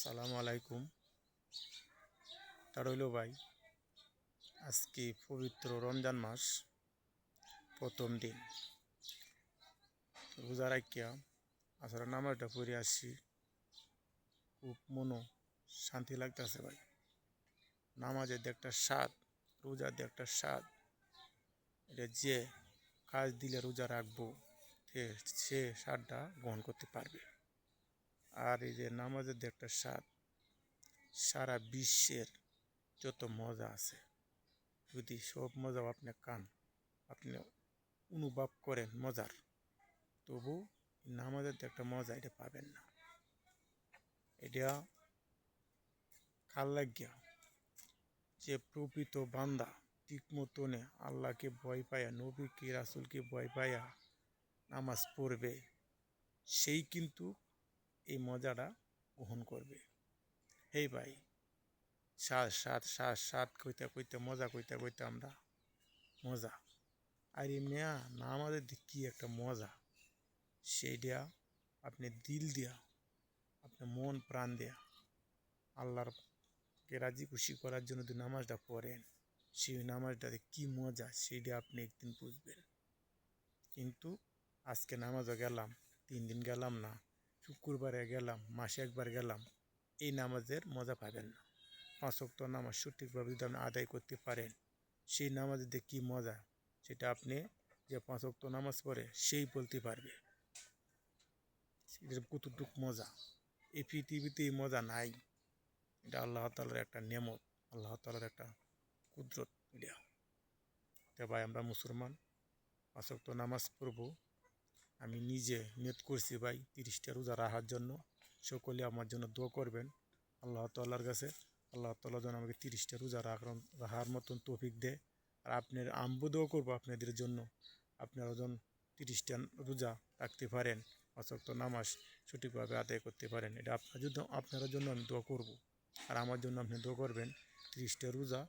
সালামু আলাইকুম। তার হইল ভাই, আজকে পবিত্র রমজান মাস প্রথম দিন রোজা রাখিয়া আসলে নামাজটা পড়ে আসছি। খুব মনো শান্তি লাগতেছে ভাই। নামাজের দিয়ে একটা স্বাদ, রোজার দিয়ে একটা স্বাদ। এটা যে কাজ দিলে রোজা রাখবো সে স্বাদটা গ্রহণ করতে পারবে। আর এই যে নামাজের দিয়ে একটা স্বাদ, সারা বিশ্বের যত মজা আছে, যদি সব মজা আপনি কান, আপনি অনুভব করেন মজার, তবু নামাজের যে একটা মজা এটা পাবেন না। এটা কাল লাগিয়া যে প্রকৃত বান্দা ঠিক মতনে আল্লাহকে ভয় পায়া, নবীকে রাসুলকে ভয় পায়া নামাজ পড়বে, সেই কিন্তু এই মজাটা গ্রহণ করবে। এই ভাই, শ্বাস সাত শ্বাস সাত কইতে কইতে মজা কইতে কইতে আমরা মজা। আর এমনি নামাজের কি একটা মজা, সেইটা আপনি দিল দিয়া, আপনি মন প্রাণ দেয়া আল্লাহরকে রাজি খুশি করার জন্য যদি নামাজটা পড়েন, সেই নামাজটাতে কি মজা সেইটা আপনি একদিন বুঝবেন। কিন্তু আজকে নামাজও গেলাম, 3 দিন গেলাম না, শুক্রবারে গেলাম, মাসে একবার গেলাম, এই নামাজের মজা পাবেন না। 5 ওয়াক্ত নামাজ সঠিকভাবে যদি আপনি আদায় করতে পারেন, সেই নামাজের দিয়ে কী মজা সেটা আপনি যে 5 ওয়াক্ত নামাজ পড়ে সেই বলতে পারবে কতটুক মজা। এই পৃথিবীতে এই মজা নাই। এটা আল্লাহ তাআলার একটা নেমত, আল্লাহ তাআলার একটা কুদরত। এটা ভাই, আমরা মুসলমান, 5 ওয়াক্ত নামাজ পড়ব। আমি নিজে নিয়ত করছি ভাই 30টা রোজা রাখার জন্য। সকলে আমার জন্য দোয়া করবেন আল্লাহ তাআলার কাছে। আল্লাহ তাআলা যেন আমাকে 30টা রোজা রাখার মতন তৌফিক দেয়। আর আপনার আম্বু দোয়া করবো আপনাদের জন্য, আপনারা যেন 30টা রোজা রাখতে পারেন, 5 ওয়াক্ত নামাজ সঠিকভাবে আদায় করতে পারেন। এটা আপনার জন্য আমি দোয়া করব। আর আমার জন্য আপনি দোয়া করবেন 30টা রোজা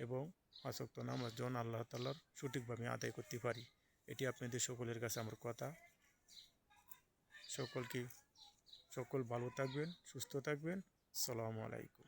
এবং 5 ওয়াক্ত নামাজ যেন আল্লাহ তাআলার সঠিকভাবে আদায় করতে পারি। এটি আপনাদের সকলের কাছে আমার কথা। সকল ভালো থাকবেন, সুস্থ থাকবেন। আসসালামু আলাইকুম।